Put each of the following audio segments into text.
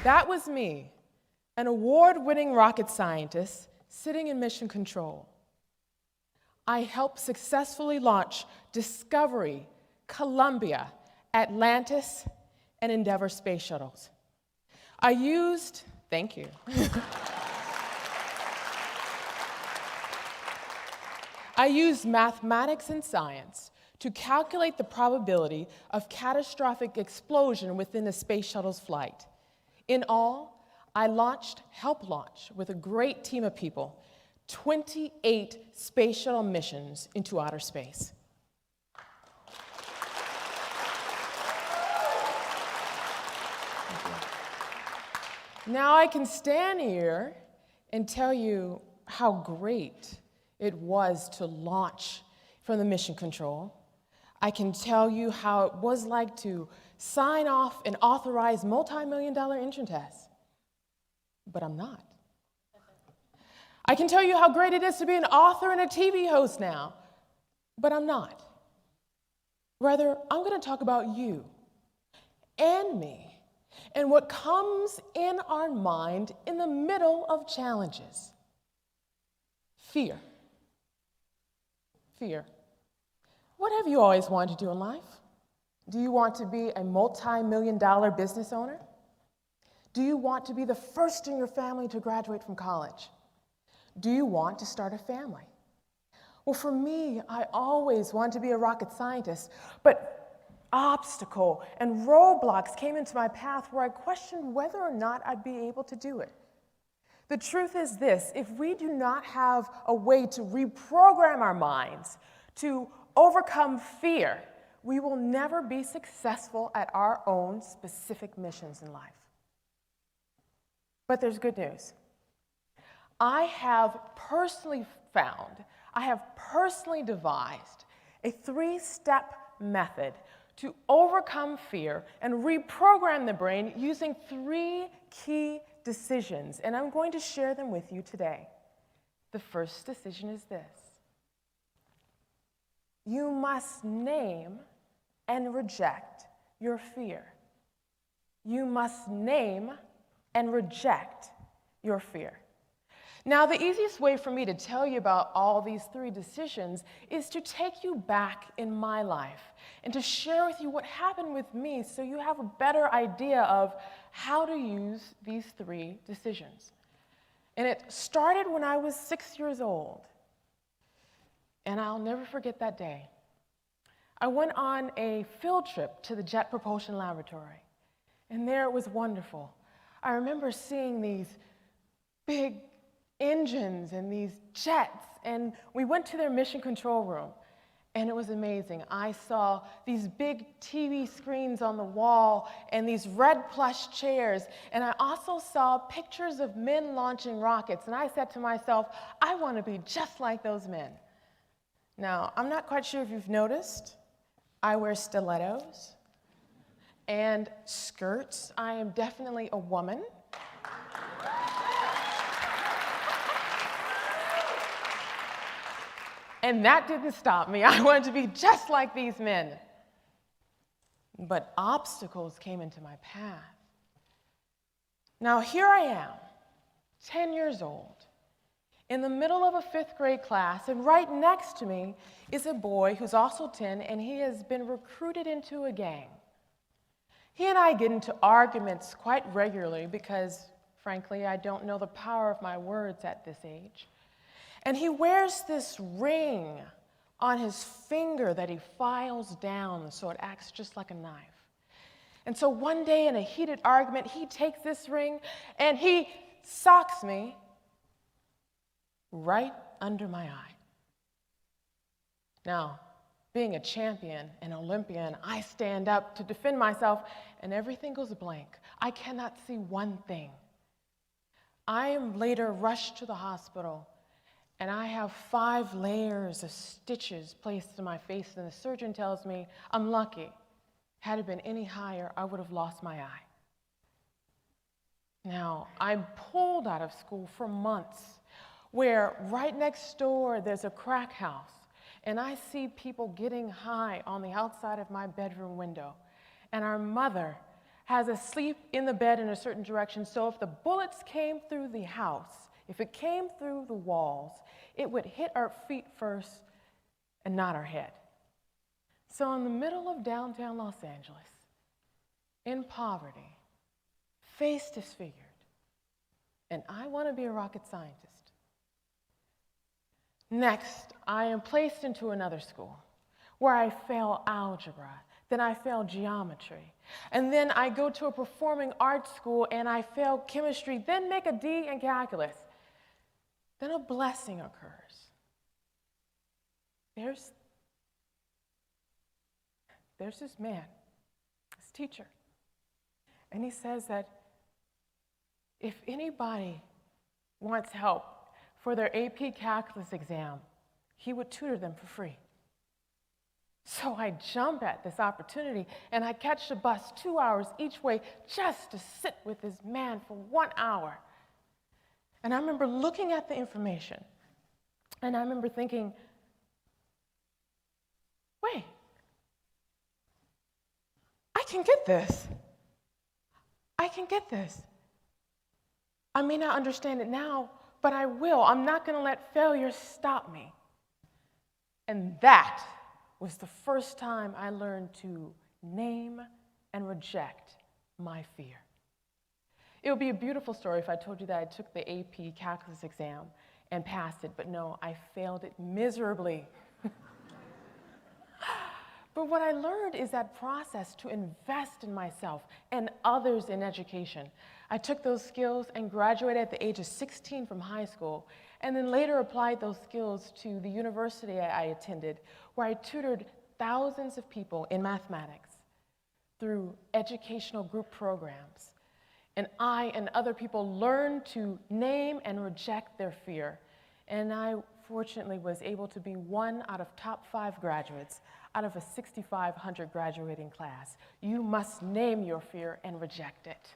That was me, an award-winning rocket scientist sitting in mission control. I helped successfully launch Discovery, Columbia, Atlantis, and Endeavour space shuttles. Thank you. I used mathematics and science to calculate the probability of catastrophic explosion within the space shuttle's flight. In all, I helped launch with a great team of people, 28 space shuttle missions into outer space. Now I can stand here and tell you how great it was to launch from the mission control. I can tell you how it was like to sign off and authorize multi-million-dollar engine tests. But I'm not. I can tell you how great it is to be an author and a TV host now. But I'm not. Rather, I'm going to talk about you and me and what comes in our mind in the middle of challenges. Fear. Fear. What have you always wanted to do in life? Do you want to be a multi-million-dollar business owner? Do you want to be the first in your family to graduate from college? Do you want to start a family? Well, for me, I always wanted to be a rocket scientist, but obstacle and roadblocks came into my path where I questioned whether or not I'd be able to do it. The truth is this: if we do not have a way to reprogram our minds to overcome fear, we will never be successful at our own specific missions in life. But there's good news. I have personally devised a 3-step method to overcome fear and reprogram the brain using 3 key decisions, and I'm going to share them with you today. The first decision is this: you must name and reject your fear. You must name and reject your fear. Now, the easiest way for me to tell you about all these 3 decisions is to take you back in my life and to share with you what happened with me so you have a better idea of how to use these 3 decisions. And it started when I was 6 years old. And I'll never forget that day. I went on a field trip to the Jet Propulsion Laboratory, and there it was wonderful. I remember seeing these big engines and these jets, and we went to their mission control room, and it was amazing. I saw these big TV screens on the wall and these red plush chairs, and I also saw pictures of men launching rockets, and I said to myself, I want to be just like those men. Now, I'm not quite sure if you've noticed, I wear stilettos and skirts. I am definitely a woman. And that didn't stop me. I wanted to be just like these men. But obstacles came into my path. Now here I am, 10 years old, in the middle of a 5th grade class, and right next to me is a boy who's also 10, and he has been recruited into a gang. He and I get into arguments quite regularly because, frankly, I don't know the power of my words at this age. And he wears this ring on his finger that he files down so it acts just like a knife. And so one day in a heated argument, he takes this ring and he socks me right under my eye. Now, being a champion, an Olympian, I stand up to defend myself and everything goes blank. I cannot see one thing. I am later rushed to the hospital, and I have 5 layers of stitches placed in my face, and the surgeon tells me I'm lucky. Had it been any higher, I would have lost my eye. Now, I'm pulled out of school for months, where right next door there's a crack house, and I see people getting high on the outside of my bedroom window, and our mother has us sleep in the bed in a certain direction, so if the bullets came through the house, if it came through the walls, it would hit our feet first and not our head. So in the middle of downtown Los Angeles, in poverty, face disfigured, and I want to be a rocket scientist. Next, I am placed into another school where I fail algebra, then I fail geometry, and then I go to a performing arts school and I fail chemistry, then make a D in calculus. Then a blessing occurs. There's this man, this teacher, and he says that if anybody wants help for their AP calculus exam, he would tutor them for free. So I jump at this opportunity and I catch the bus 2 hours each way just to sit with this man for 1 hour. And I remember looking at the information and I remember thinking, wait, I can get this. I can get this. I may not understand it now, but I will. I'm not going to let failure stop me. And that was the first time I learned to name and reject my fear. It would be a beautiful story if I told you that I took the AP calculus exam and passed it, but no, I failed it miserably. But what I learned is that process to invest in myself and others in education. I took those skills and graduated at the age of 16 from high school, and then later applied those skills to the university I attended, where I tutored thousands of people in mathematics through educational group programs. And I and other people learned to name and reject their fear. And I fortunately was able to be one out of top 5 graduates out of a 6,500 graduating class. You must name your fear and reject it.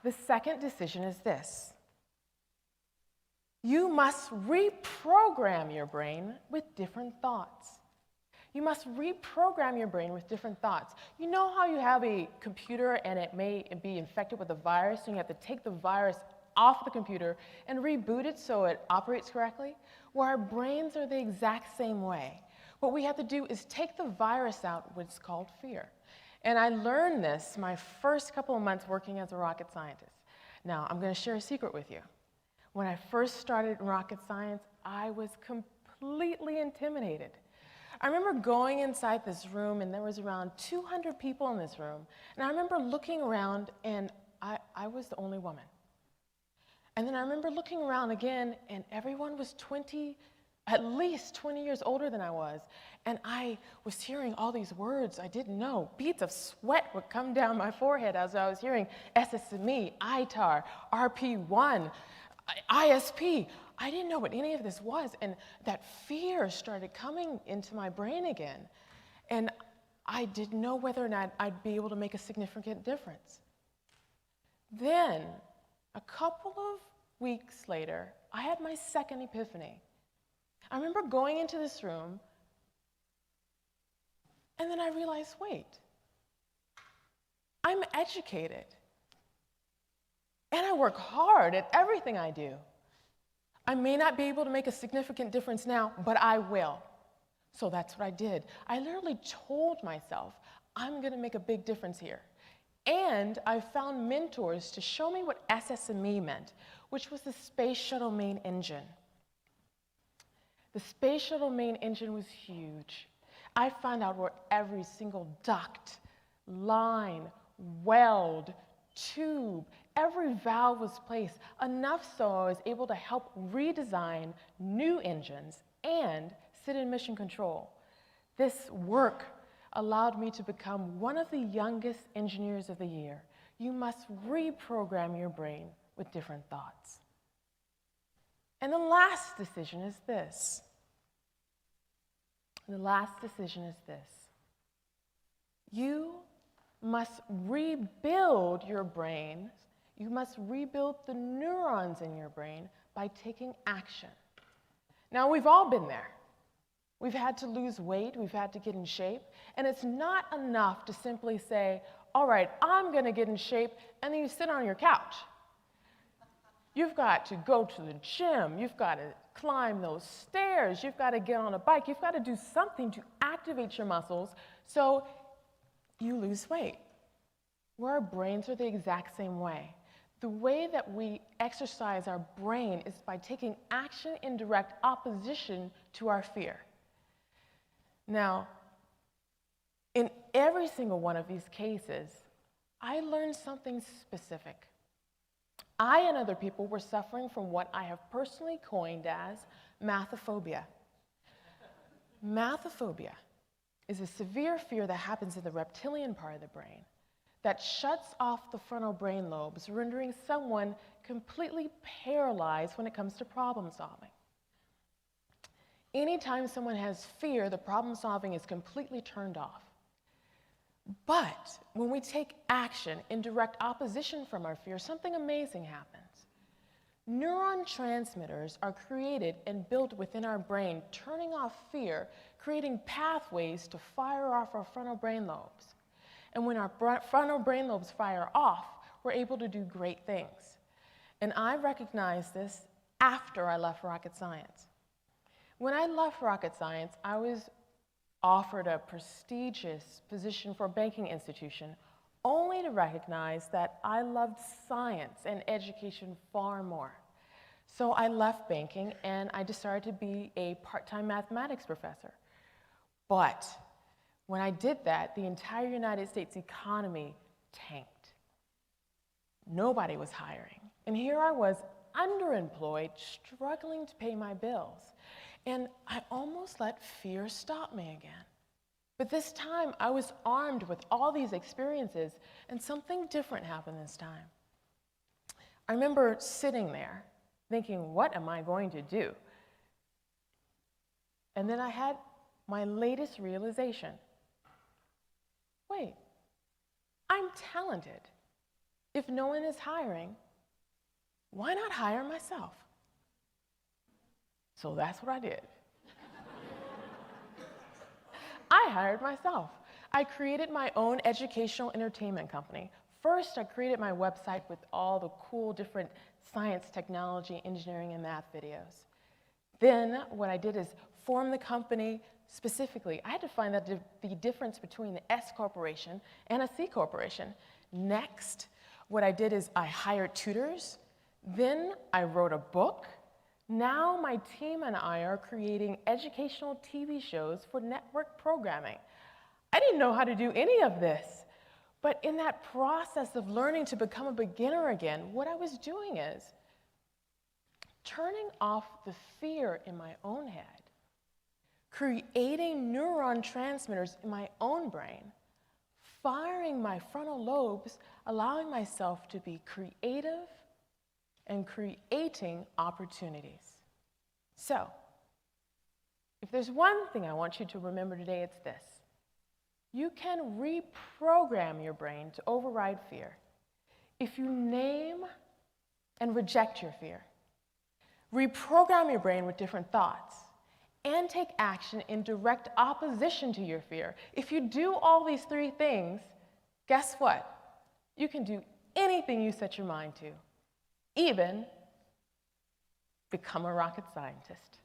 The second decision is this. You must reprogram your brain with different thoughts. You must reprogram your brain with different thoughts. You know how you have a computer and it may be infected with a virus and you have to take the virus off the computer and reboot it so it operates correctly? Well, our brains are the exact same way. What we have to do is take the virus out, what's called fear. And I learned this my first couple of months working as a rocket scientist. Now, I'm going to share a secret with you. When I first started in rocket science, I was completely intimidated. I remember going inside this room, and there was around 200 people in this room. And I remember looking around, and I was the only woman. And then I remember looking around again, and everyone was at least 20 years older than I was. And I was hearing all these words I didn't know. Beads of sweat would come down my forehead as I was hearing SSME, ITAR, RP1, ISP. I didn't know what any of this was. And that fear started coming into my brain again. And I didn't know whether or not I'd be able to make a significant difference. Then, a couple of weeks later, I had my second epiphany. I remember going into this room, and then I realized, wait, I'm educated, and I work hard at everything I do. I may not be able to make a significant difference now, but I will. So that's what I did. I literally told myself, I'm going to make a big difference here. And I found mentors to show me what SSME meant, which was the Space Shuttle main engine. The Space Shuttle main engine was huge. I found out where every single duct, line, weld, tube, every valve was placed, enough so I was able to help redesign new engines and sit in mission control. This work allowed me to become one of the youngest engineers of the year. You must reprogram your brain with different thoughts. And the last decision is this. The last decision is this. You must rebuild your brain. You must rebuild the neurons in your brain by taking action. Now, we've all been there. We've had to lose weight, we've had to get in shape, and it's not enough to simply say, all right, I'm gonna get in shape, and then you sit on your couch. You've got to go to the gym, you've got to climb those stairs, you've got to get on a bike, you've got to do something to activate your muscles so you lose weight. Well, our brains are the exact same way. The way that we exercise our brain is by taking action in direct opposition to our fear. Now, in every single one of these cases, I learned something specific. I and other people were suffering from what I have personally coined as mathaphobia. Mathaphobia is a severe fear that happens in the reptilian part of the brain that shuts off the frontal brain lobes, rendering someone completely paralyzed when it comes to problem solving. Anytime someone has fear, the problem solving is completely turned off. But when we take action in direct opposition from our fear, something amazing happens. Neuron transmitters are created and built within our brain, turning off fear, creating pathways to fire off our frontal brain lobes. And when our frontal brain lobes fire off, we're able to do great things. And I recognized this after I left rocket science. When I left rocket science, I was offered a prestigious position for a banking institution, only to recognize that I loved science and education far more. So I left banking and I decided to be a part-time mathematics professor. But when I did that, the entire United States economy tanked. Nobody was hiring. And here I was, underemployed, struggling to pay my bills. And I almost let fear stop me again. But this time, I was armed with all these experiences, and something different happened this time. I remember sitting there, thinking, what am I going to do? And then I had my latest realization. Wait, I'm talented. If no one is hiring, why not hire myself? So that's what I did. I hired myself. I created my own educational entertainment company. First, I created my website with all the cool different science, technology, engineering, and math videos. Then what I did is form the company specifically. I had to find out the difference between the S corporation and a C corporation. Next, what I did is I hired tutors. Then I wrote a book. Now my team and I are creating educational TV shows for network programming. I didn't know how to do any of this. But in that process of learning to become a beginner again, what I was doing is turning off the fear in my own head, creating neuron transmitters in my own brain, firing my frontal lobes, allowing myself to be creative and creating opportunities. So, if there's one thing I want you to remember today, it's this. You can reprogram your brain to override fear if you name and reject your fear. Reprogram your brain with different thoughts and take action in direct opposition to your fear. If you do all these three things, guess what? You can do anything you set your mind to, even become a rocket scientist.